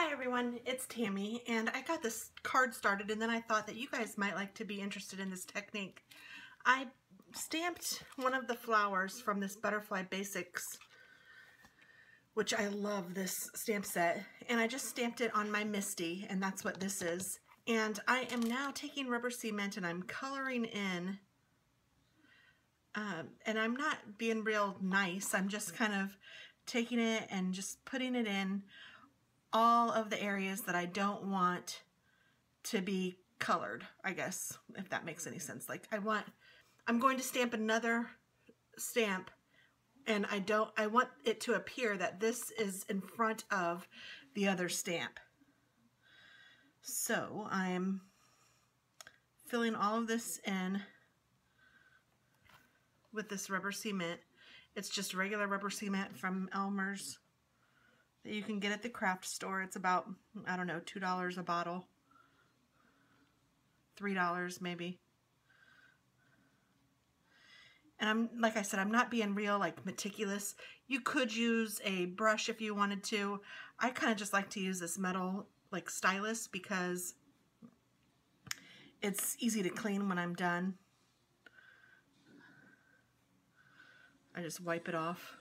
Hi everyone, it's Tammy, and I got this card started and then I thought that you guys might like to be interested in this technique. I stamped one of the flowers from this Butterfly Basics, which I love this stamp set, and I just stamped it on my Misty, and that's what this is. And I am now taking rubber cement and I'm coloring in, and I'm not being real nice, I'm just kind of taking it and just putting it in all of the areas that I don't want to be colored, I guess, if that makes any sense. Like I'm going to stamp another stamp, and I want it to appear that this is in front of the other stamp. So I'm filling all of this in with this rubber cement. It's just regular rubber cement from Elmer's that you can get at the craft store. It's about, I don't know, $2 a bottle. $3 maybe. And like I said, I'm not being real like meticulous. You could use a brush if you wanted to. I kind of just like to use this metal like stylus because it's easy to clean when I'm done. I just wipe it off.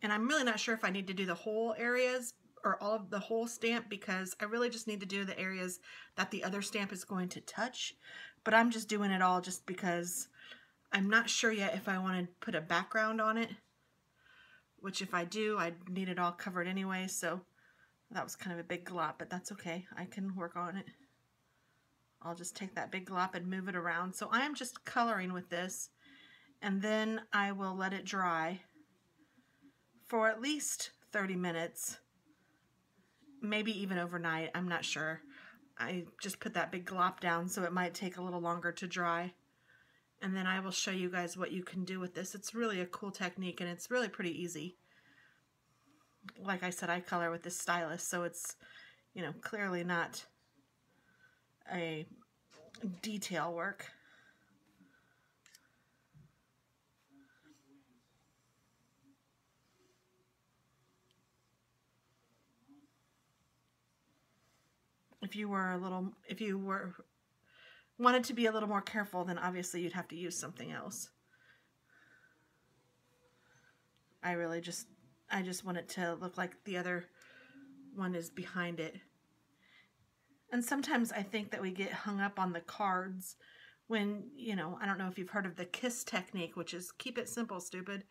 And I'm really not sure if I need to do the whole areas or all of the whole stamp, because I really just need to do the areas that the other stamp is going to touch. But I'm just doing it all just because I'm not sure yet if I want to put a background on it, which if I do, I need it all covered anyway. So that was kind of a big glop, but that's okay. I can work on it. I'll just take that big glop and move it around. So I am just coloring with this, and then I will let it dry for at least 30 minutes, maybe even overnight, I'm not sure. I just put that big glop down, so it might take a little longer to dry. And then I will show you guys what you can do with this. It's really a cool technique, and it's really pretty easy. Like I said, I color with this stylus, so it's, you know, clearly not a detail work. If you wanted to be a little more careful, then obviously you'd have to use something else. I just want it to look like the other one is behind it. And sometimes I think that we get hung up on the cards when, you know, I don't know if you've heard of the KISS technique, which is keep it simple, stupid.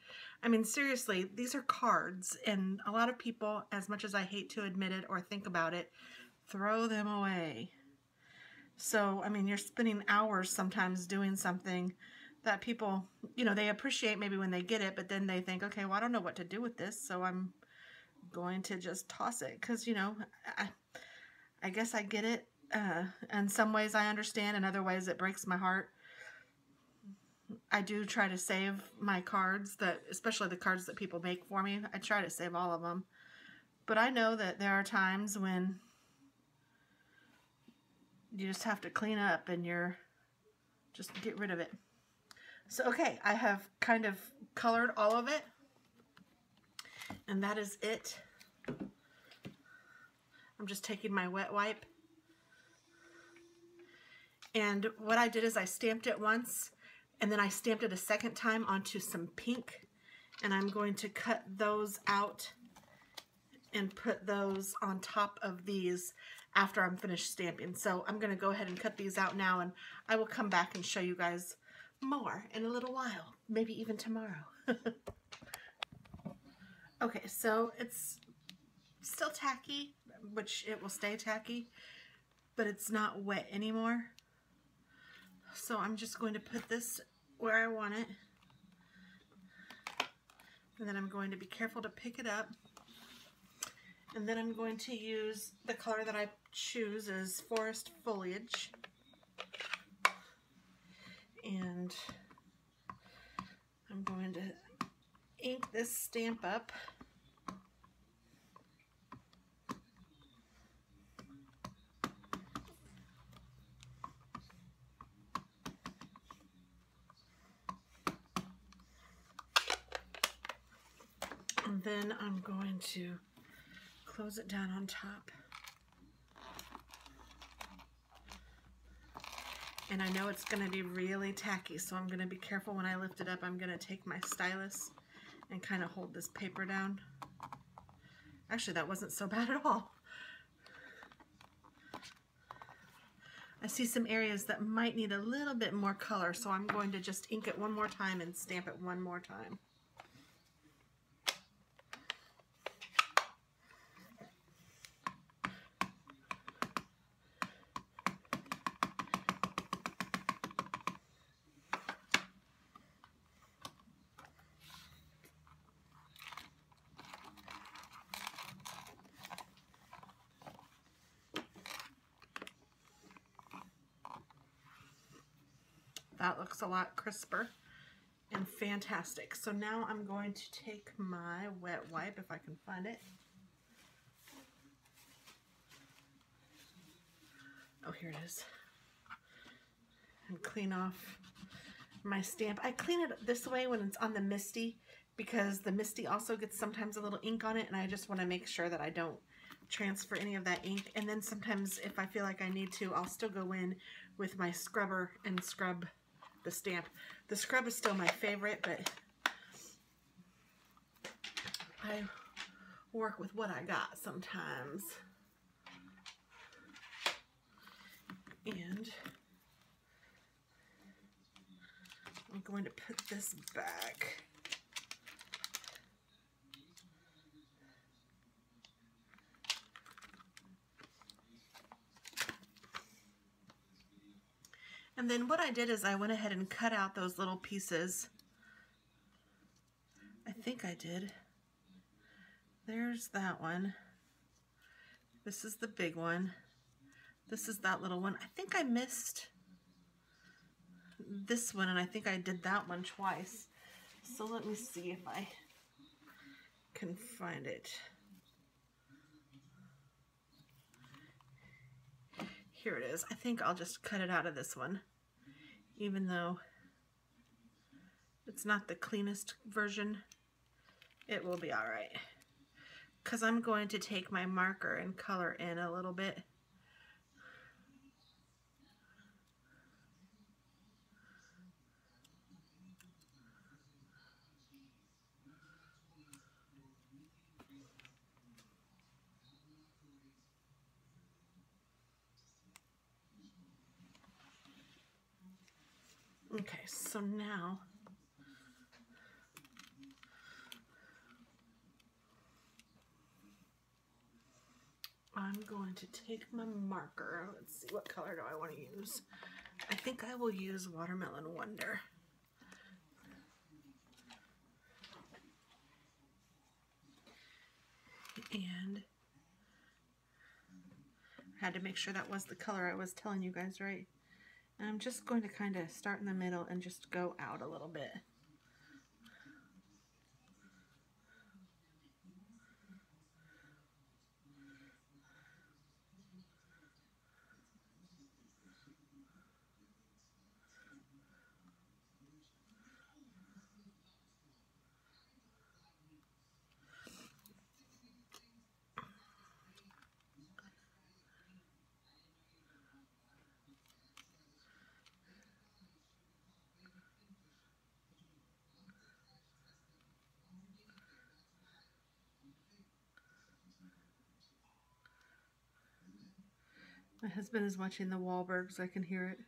I mean, seriously, these are cards, and a lot of people, as much as I hate to admit it or think about it, throw them away. So, I mean, you're spending hours sometimes doing something that people, you know, they appreciate maybe when they get it, but then they think, okay, well, I don't know what to do with this, so I'm going to just toss it. Because, you know, I guess I get it. In some ways I understand, in other ways it breaks my heart. I do try to save my cards, especially the cards that people make for me. I try to save all of them. But I know that there are times when you just have to clean up and just get rid of it. So, okay, I have kind of colored all of it, and that is it. I'm just taking my wet wipe, and what I did is I stamped it once, and then I stamped it a second time onto some pink, and I'm going to cut those out and put those on top of these after I'm finished stamping. So I'm going to go ahead and cut these out now, and I will come back and show you guys more in a little while, maybe even tomorrow. Okay, so it's still tacky, which it will stay tacky, but it's not wet anymore. So I'm just going to put this where I want it, and then I'm going to be careful to pick it up. And then I'm going to use the color that I choose as Forest Foliage. And I'm going to ink this stamp up. And then I'm going to close it down on top. And I know it's going to be really tacky, so I'm going to be careful when I lift it up. I'm going to take my stylus and kind of hold this paper down. Actually, that wasn't so bad at all. I see some areas that might need a little bit more color, so I'm going to just ink it one more time and stamp it one more time. That looks a lot crisper and fantastic. So now I'm going to take my wet wipe, if I can find it. Oh, here it is. And clean off my stamp. I clean it this way when it's on the Misty, because the Misty also gets sometimes a little ink on it, and I just want to make sure that I don't transfer any of that ink. And then sometimes if I feel like I need to, I'll still go in with my scrubber and scrub the stamp. The scrub is still my favorite, but I work with what I got sometimes. And I'm going to put this back. And then what I did is I went ahead and cut out those little pieces. I think I did. There's that one. This is the big one. This is that little one. I think I missed this one, and I think I did that one twice. So let me see if I can find it. Here it is. I think I'll just cut it out of this one, even though it's not the cleanest version. It will be all right, because I'm going to take my marker and color in a little bit. Okay, so now I'm going to take my marker. Let's see, what color do I want to use? I think I will use Watermelon Wonder. And I had to make sure that was the color I was telling you guys, right? And I'm just going to kind of start in the middle and just go out a little bit. My husband is watching the Wahlbergs. I can hear it.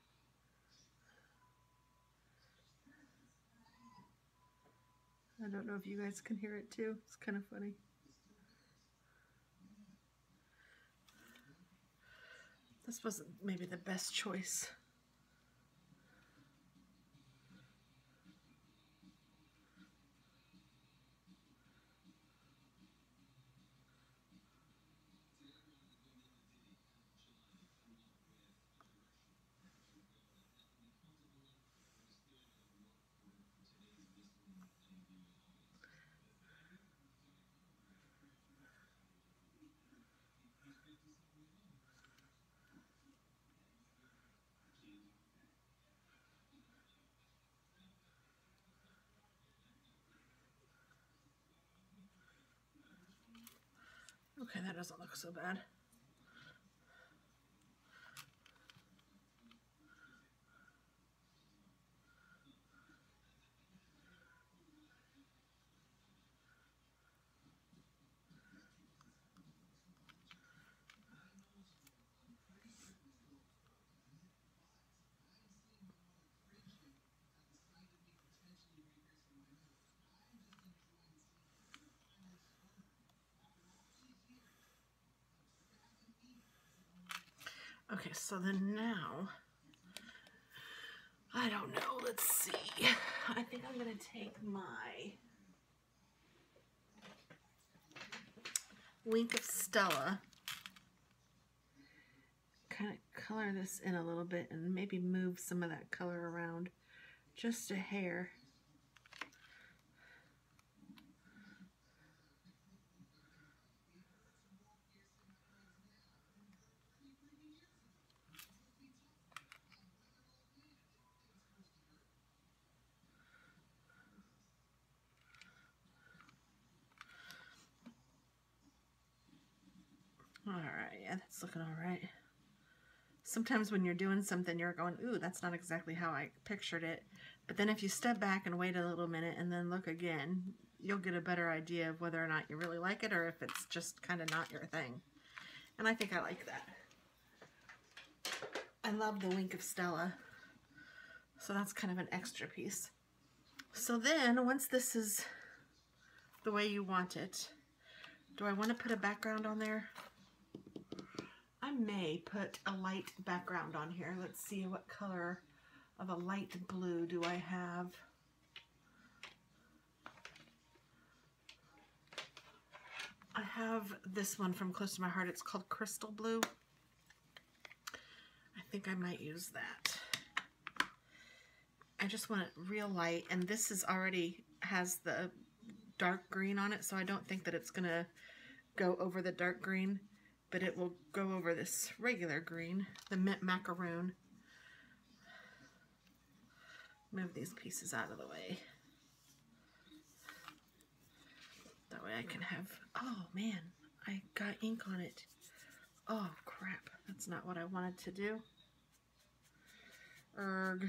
I don't know if you guys can hear it too. It's kind of funny. This wasn't maybe the best choice. Okay, that doesn't look so bad. Okay, so then now, I don't know, let's see. I think I'm going to take my Wink of Stella, kind of color this in a little bit and maybe move some of that color around just a hair. Alright, yeah, that's looking alright. Sometimes when you're doing something, you're going, ooh, that's not exactly how I pictured it. But then if you step back and wait a little minute and then look again, you'll get a better idea of whether or not you really like it or if it's just kind of not your thing. And I think I like that. I love the Wink of Stella. So that's kind of an extra piece. So then, once this is the way you want it, do I want to put a background on there? I may put a light background on here. Let's see, what color of a light blue do I have? I have this one from Close to My Heart. It's called Crystal Blue. I think I might use that. I just want it real light, and this is already has the dark green on it, so I don't think that it's gonna go over the dark green, but it will go over this regular green, the mint macaroon. Move these pieces out of the way. That way I can have, oh man, I got ink on it. Oh crap, that's not what I wanted to do. Erg.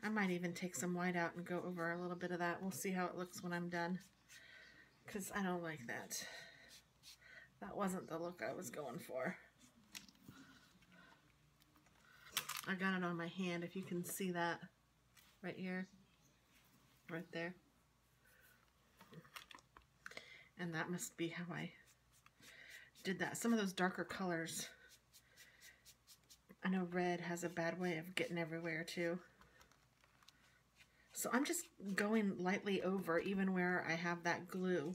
I might even take some white out and go over a little bit of that. We'll see how it looks when I'm done. Because I don't like that. That wasn't the look I was going for. I got it on my hand, if you can see that. Right here. Right there. And that must be how I did that. Some of those darker colors. I know red has a bad way of getting everywhere too. So I'm just going lightly over even where I have that glue.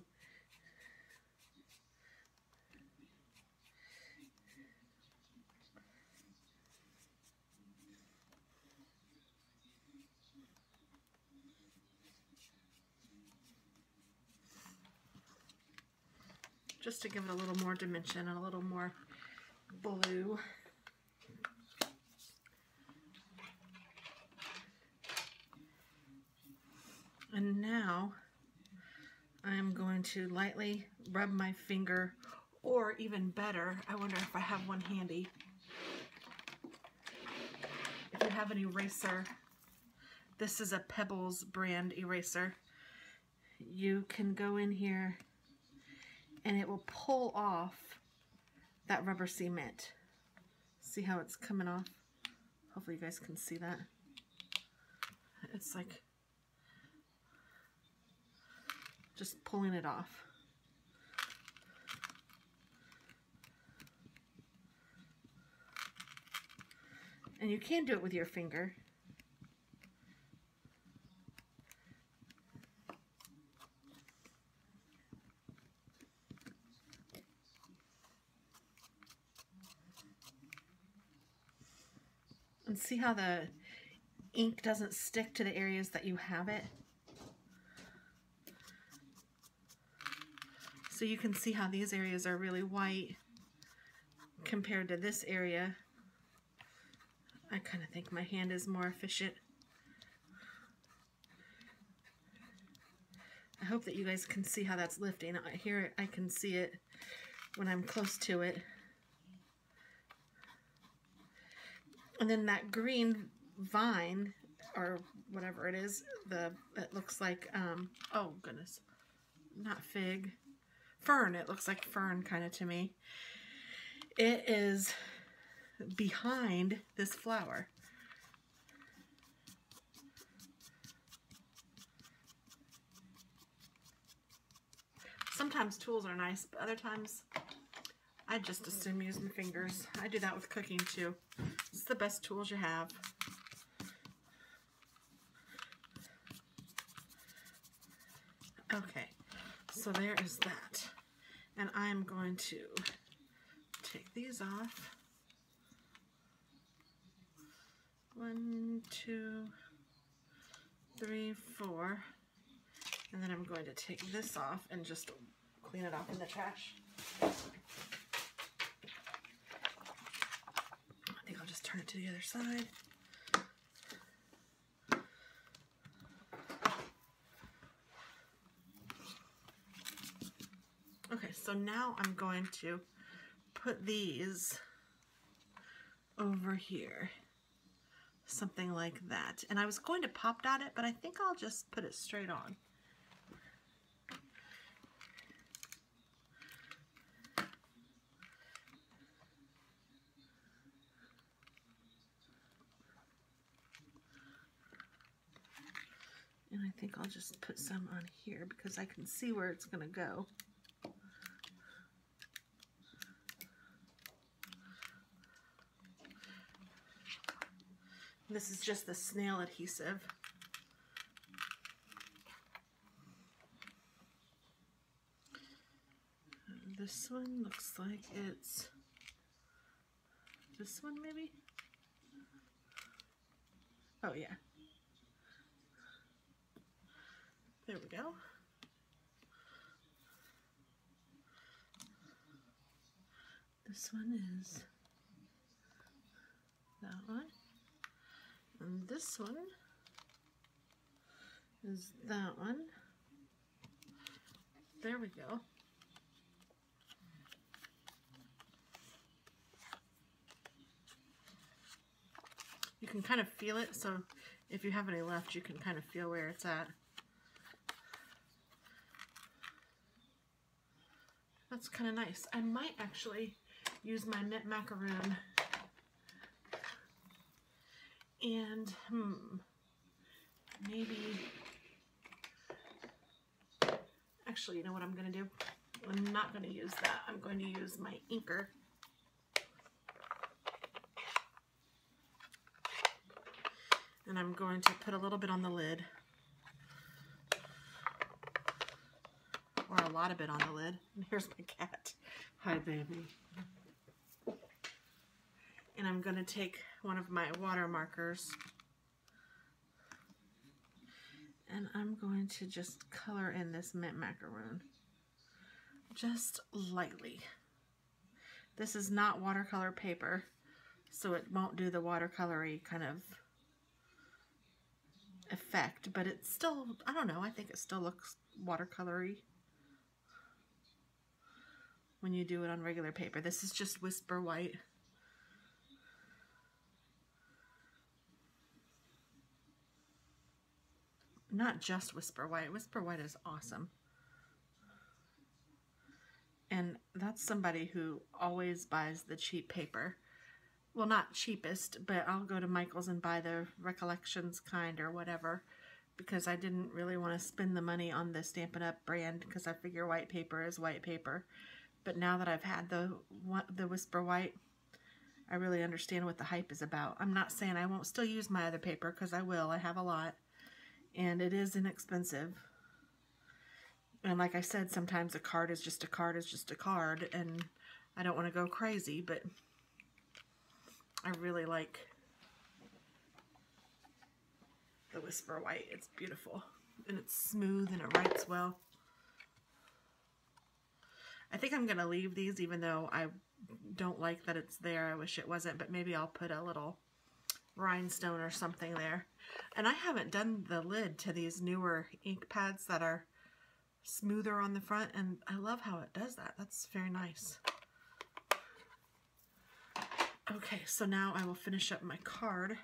Just to give it a little more dimension and a little more blue. And now I'm going to lightly rub my finger, or even better, I wonder if I have one handy. If you have an eraser, this is a Pebbles brand eraser. You can go in here and it will pull off that rubber cement. See how it's coming off? Hopefully you guys can see that. It's like just pulling it off. And you can do it with your finger. And see how the ink doesn't stick to the areas that you have it? So you can see how these areas are really white compared to this area. I kind of think my hand is more efficient. I hope that you guys can see how that's lifting. Here I can see it when I'm close to it. And then that green vine, or whatever it is, it looks like, oh goodness, not fig, fern. It looks like fern kind of to me. It is behind this flower. Sometimes tools are nice, but other times I just assume using fingers. I do that with cooking too. It's the best tools you have. Okay, so there is that. And I'm going to take these off. 1, 2, 3, 4. And then I'm going to take this off and just clean it off in the trash. I think I'll just turn it to the other side. Okay, so now I'm going to put these over here. Something like that. And I was going to pop dot it, but I think I'll just put it straight on. And I think I'll just put some on here because I can see where it's going to go. This is just the snail adhesive. And this one looks like it's this one maybe? Oh yeah. There we go. This one is that one. And this one is that one. There we go. You can kind of feel it, so if you have any left, you can kind of feel where it's at. That's kind of nice. I might actually use my mint macaroon and maybe, actually, you know what I'm going to do? I'm not going to use that. I'm going to use my inker. And I'm going to put a little bit on the lid. Or a lot of it on the lid. And here's my cat. Hi, baby. And I'm going to take one of my water markers and I'm going to just color in this mint macaroon. Just lightly. This is not watercolor paper, so it won't do the watercolory kind of effect, but it's still, I don't know, I think it still looks watercolory when you do it on regular paper. This is just Whisper White. Not just Whisper White. Whisper White is awesome. And that's somebody who always buys the cheap paper. Well, not cheapest, but I'll go to Michael's and buy the Recollections kind or whatever, because I didn't really want to spend the money on the Stampin' Up! Brand, because I figure white paper is white paper. But now that I've had the Whisper White, I really understand what the hype is about. I'm not saying I won't still use my other paper, because I will. I have a lot. And it is inexpensive. And like I said, sometimes a card is just a card is just a card, and I don't want to go crazy, but I really like the Whisper White. It's beautiful, and it's smooth, and it writes well. I think I'm going to leave these, even though I don't like that it's there. I wish it wasn't, but maybe I'll put a little rhinestone or something there. And I haven't done the lid to these newer ink pads that are smoother on the front, and I love how it does that. That's very nice. Okay, so now I will finish up my card.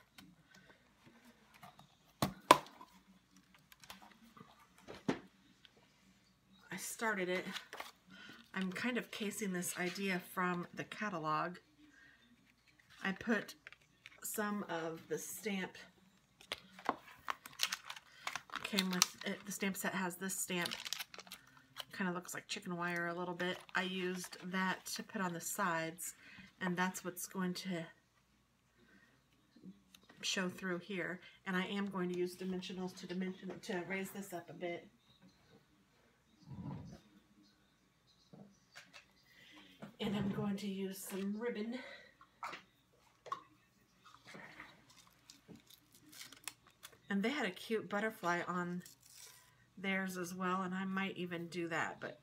I started it. I'm kind of casing this idea from the catalog. I put some of the stamp, came with it, the stamp set has this stamp, kind of looks like chicken wire a little bit. I used that to put on the sides, and that's what's going to show through here. And I am going to use dimensionals to raise this up a bit. And I'm going to use some ribbon. And they had a cute butterfly on theirs as well, and I might even do that, but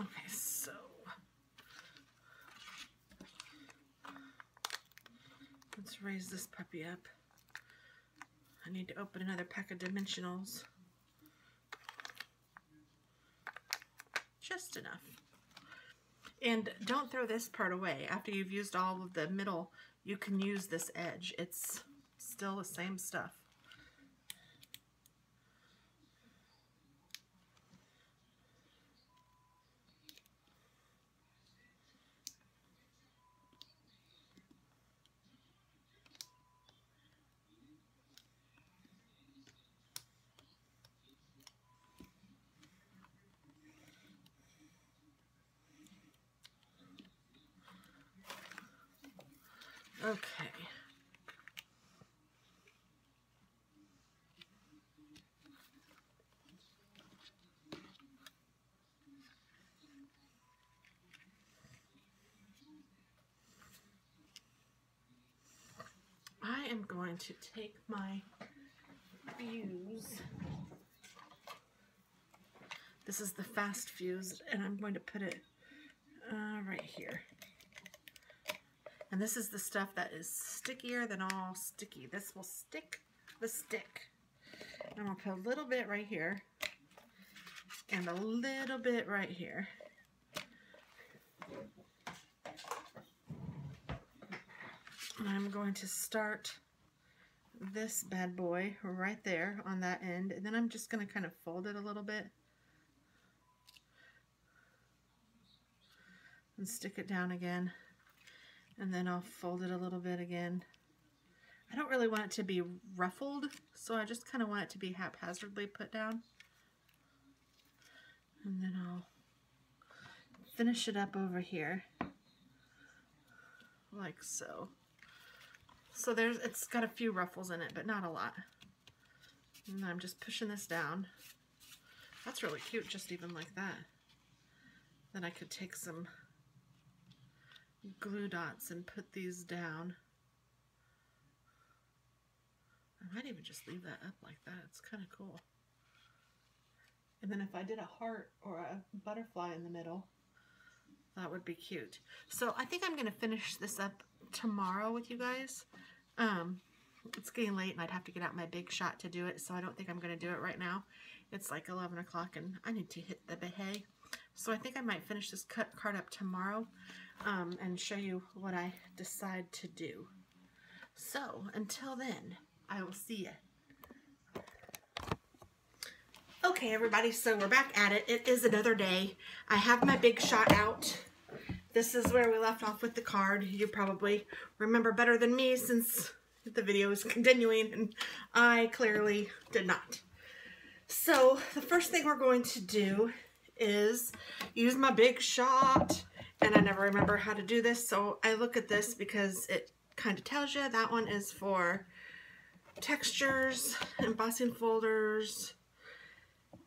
okay, so let's raise this puppy up. I need to open another pack of dimensionals. Just enough. And don't throw this part away. After you've used all of the middle, you can use this edge. It's still the same stuff. Okay. I am going to take my fuse. This is the fast fuse, and I'm going to put it right here. And this is the stuff that is stickier than all sticky. This will stick the stick. And I'm going to put a little bit right here and a little bit right here. And I'm going to start this bad boy right there on that end, and then I'm just going to kind of fold it a little bit and stick it down again, and then I'll fold it a little bit again. I don't really want it to be ruffled, so I just kind of want it to be haphazardly put down, and then I'll finish it up over here like so. So it's got a few ruffles in it, but not a lot. And I'm just pushing this down. That's really cute, just even like that. Then I could take some glue dots and put these down. I might even just leave that up like that. It's kind of cool. And then if I did a heart or a butterfly in the middle, that would be cute. So I think I'm going to finish this up tomorrow with you guys. It's getting late and I'd have to get out my big shot to do it, so I don't think I'm going to do it right now. It's like 11 o'clock and I need to hit the hay. So I think I might finish this card up tomorrow and show you what I decide to do. So until then, I will see you. Okay, everybody, so we're back at it. It is another day. I have my big shot out. This is where we left off with the card. You probably remember better than me since the video is continuing, and I clearly did not. So the first thing we're going to do is use my big shot, and I never remember how to do this, so I look at this because it kind of tells you. That one is for textures, embossing folders.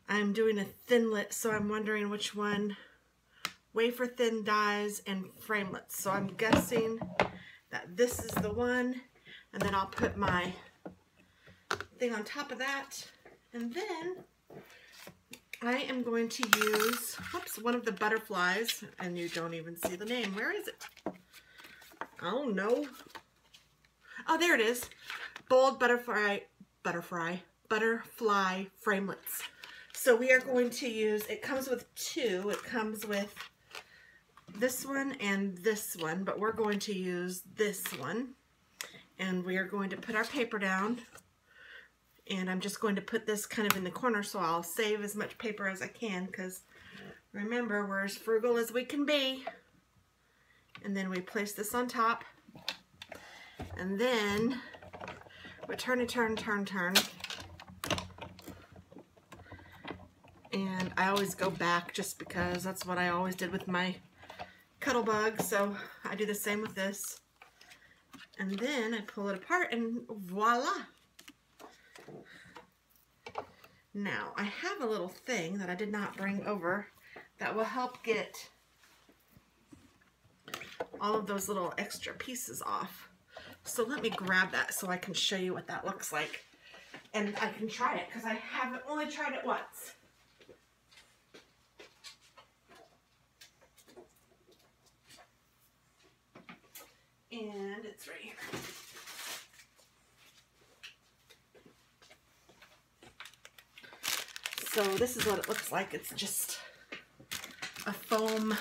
I'm doing a thinlet, so I'm wondering which one. Wafer thin dies and framelets. So I'm guessing that this is the one, and then I'll put my everything on top of that. And then I am going to use, whoops, one of the butterflies, and you don't even see the name. Where is it? Oh no. Oh, there it is. Bold butterfly framelits. So we are going to use, it comes with two. It comes with this one and this one, but we're going to use this one. And we are going to put our paper down. And I'm just going to put this kind of in the corner so I'll save as much paper as I can, because remember, we're as frugal as we can be. And then we place this on top. And then we turn. And I always go back just because that's what I always did with my cuddle bug. So I do the same with this. And then I pull it apart and voila. Now I have a little thing that I did not bring over that will help get all of those little extra pieces off. So let me grab that so I can show you what that looks like. And I can try it because I haven't only tried it once. And it's right here. So this is what it looks like. It's just a foam,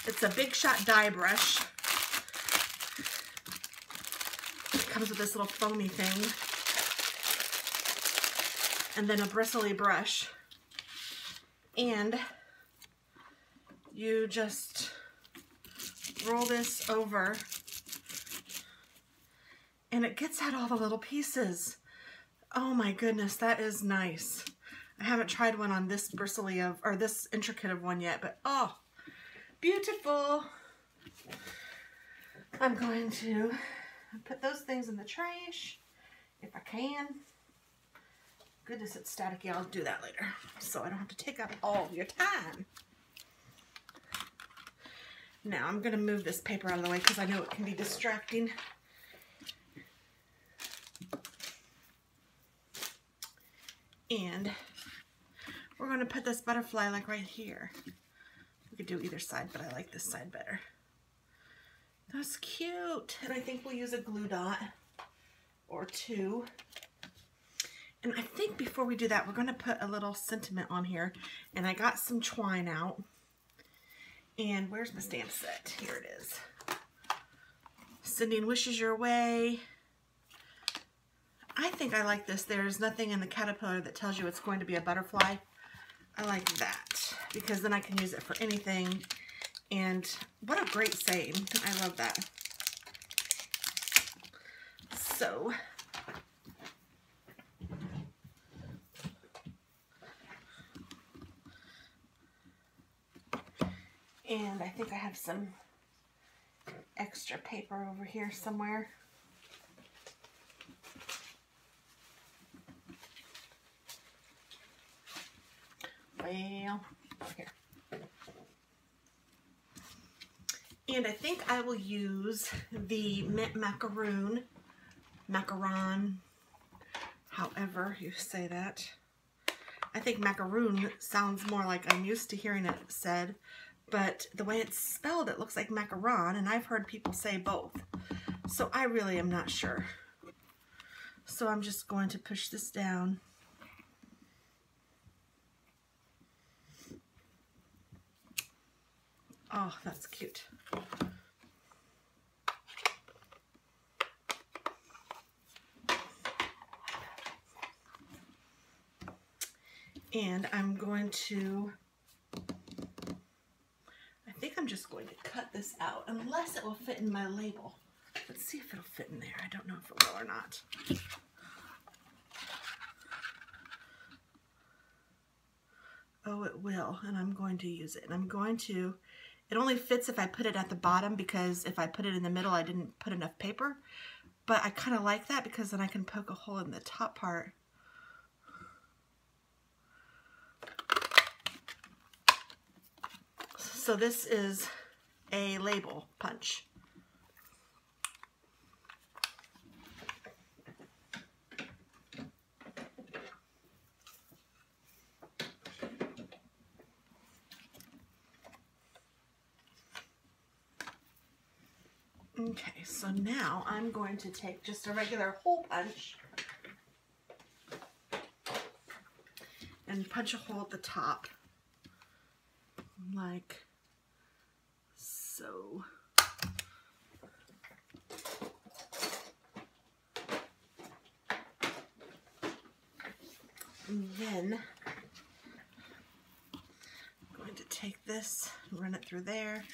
it's a Big Shot die brush. It comes with this little foamy thing. And then a bristly brush. And you just roll this over and it gets out all the little pieces. Oh my goodness, that is nice. I haven't tried one on this bristly of, or this intricate of one yet, but oh, beautiful. I'm going to put those things in the trash if I can. Goodness, it's staticky. I'll do that later so I don't have to take up all of your time. Now I'm going to move this paper out of the way because I know it can be distracting. And we're going to put this butterfly like right here. We could do either side, but I like this side better. That's cute. And I think we'll use a glue dot or two. And I think before we do that, we're going to put a little sentiment on here. And I got some twine out. And where's my stamp set? Here it is. Sending wishes your way. I think I like this. There's nothing in the caterpillar that tells you it's going to be a butterfly. I like that because then I can use it for anything. And what a great saying. I love that. So, and I think I have some extra paper over here somewhere. Well, here. And I think I will use the mint macaron, however you say that. I think macaroon sounds more like I'm used to hearing it said, but the way it's spelled, it looks like macaron, and I've heard people say both. So I really am not sure. So I'm just going to push this down. Oh, that's cute. And I'm going to, I think I'm just going to cut this out, unless it will fit in my label. Let's see if it'll fit in there. I don't know if it will or not. Oh, it will, and I'm going to use it. And I'm going to, it only fits if I put it at the bottom, because if I put it in the middle, I didn't put enough paper. But I kind of like that because then I can poke a hole in the top part. So this is a label punch. Okay, so now I'm going to take just a regular hole punch and punch a hole at the top, like so. And then I'm going to take this and run it through there.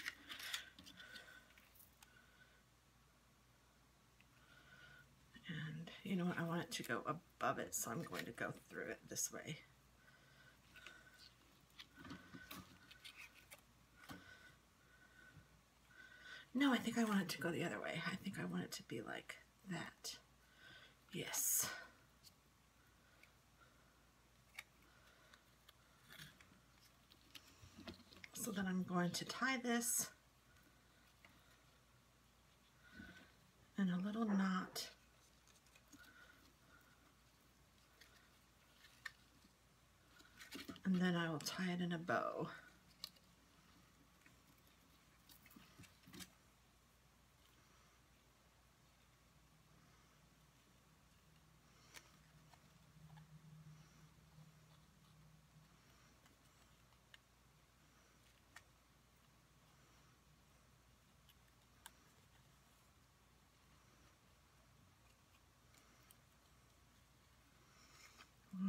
And you know what, I want it to go above it, so I'm going to go through it this way. No, I think I want it to go the other way. I think I want it to be like that. Yes. So then I'm going to tie this in a little knot. And then I will tie it in a bow.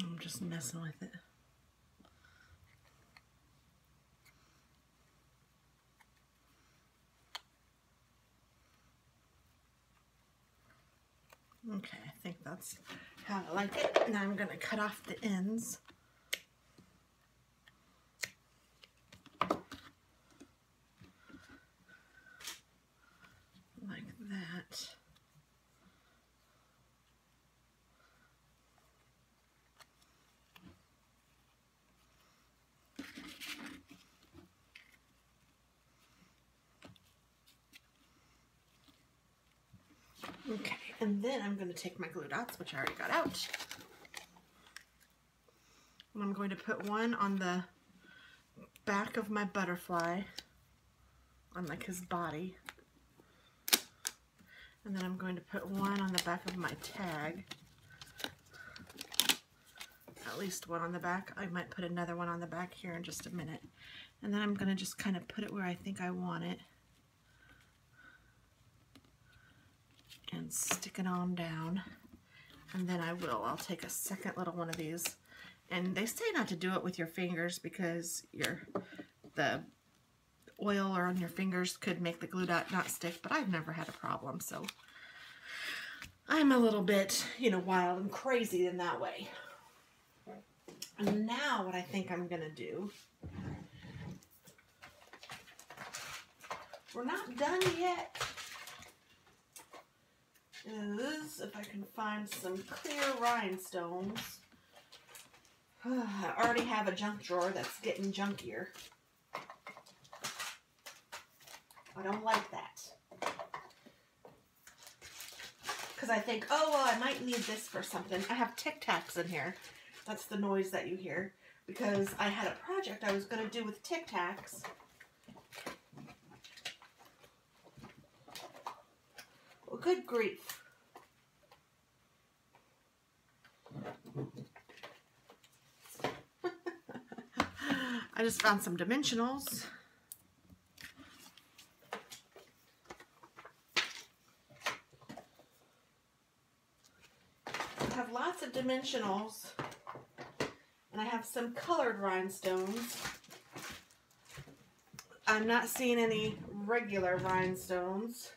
I'm just messing with it. Okay, I think that's how I like it. Now I'm going to cut off the ends. Like that. Okay, and then I'm going to take my glue dots, which I already got out, and I'm going to put one on the back of my butterfly, on like his body, and then I'm going to put one on the back of my tag, at least one on the back. I might put another one on the back here in just a minute, and then I'm going to just kind of put it where I think I want it. And stick it on down, and then I'll take a second little one of these, and they say not to do it with your fingers because the oil or on your fingers could make the glue dot not stick, but I've never had a problem, so I'm a little bit, you know, wild and crazy in that way. And now what I think I'm gonna do, we're not done yet, is if I can find some clear rhinestones. I already have a junk drawer that's getting junkier. I don't like that. Because I think, oh, well, I might need this for something. I have Tic-Tacs in here. That's the noise that you hear. Because I had a project I was going to do with Tic-Tacs. Well, good grief. I just found some dimensionals. I have lots of dimensionals, and I have some colored rhinestones. I'm not seeing any regular rhinestones.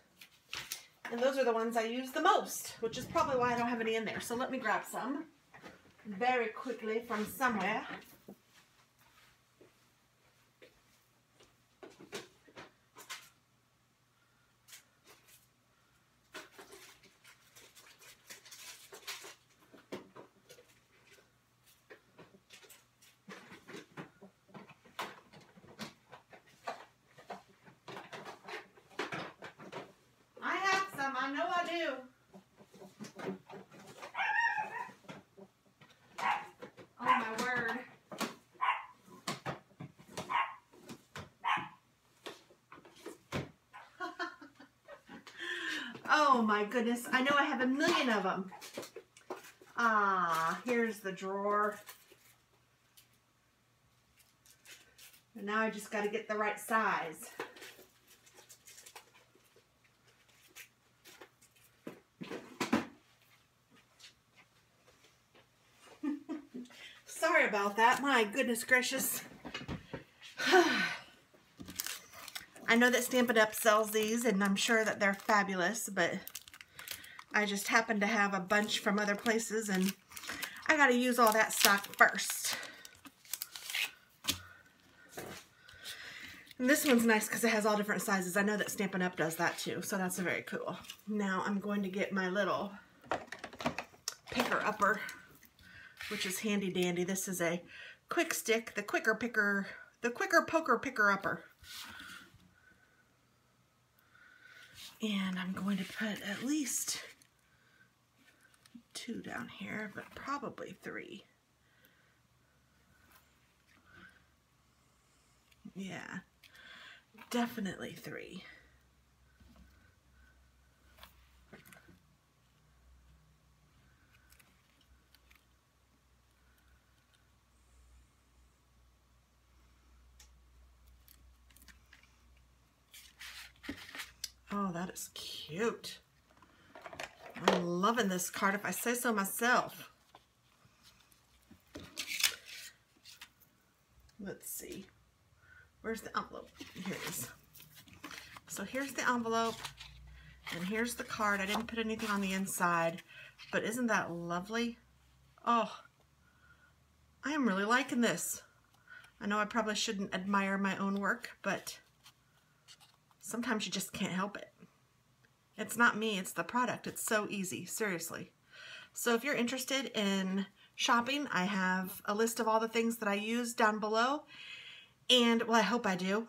And those are the ones I use the most, which is probably why I don't have any in there. So let me grab some very quickly from somewhere. I know I do. Oh my word. Oh my goodness, I know I have a million of them. Ah, here's the drawer. And now I just got to get the right size. Sorry about that. My goodness gracious. I know that Stampin' Up! Sells these, and I'm sure that they're fabulous, but I just happen to have a bunch from other places, and I got to use all that stock first. And this one's nice because it has all different sizes. I know that Stampin' Up! Does that too, so that's very cool. Now I'm going to get my little picker-upper, which is handy dandy. This is a quick stick, the quicker poker picker-upper. And I'm going to put at least 2 down here, but probably 3. Yeah, definitely 3. Oh, that is cute. I'm loving this card, if I say so myself. Let's see. Where's the envelope? Here it is. So here's the envelope, and here's the card. I didn't put anything on the inside, but isn't that lovely? Oh, I am really liking this. I know I probably shouldn't admire my own work, but sometimes you just can't help it. It's not me, it's the product. It's so easy, seriously. So if you're interested in shopping, I have a list of all the things that I use down below. And, well, I hope I do.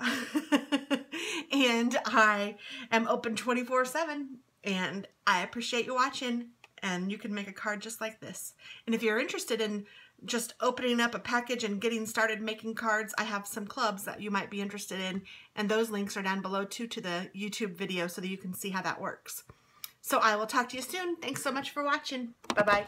And I am open 24/7. And I appreciate you watching. And you can make a card just like this. And if you're interested in just opening up a package and getting started making cards, I have some clubs that you might be interested in, and those links are down below too to the YouTube video so that you can see how that works. So I will talk to you soon. Thanks so much for watching. Bye-bye.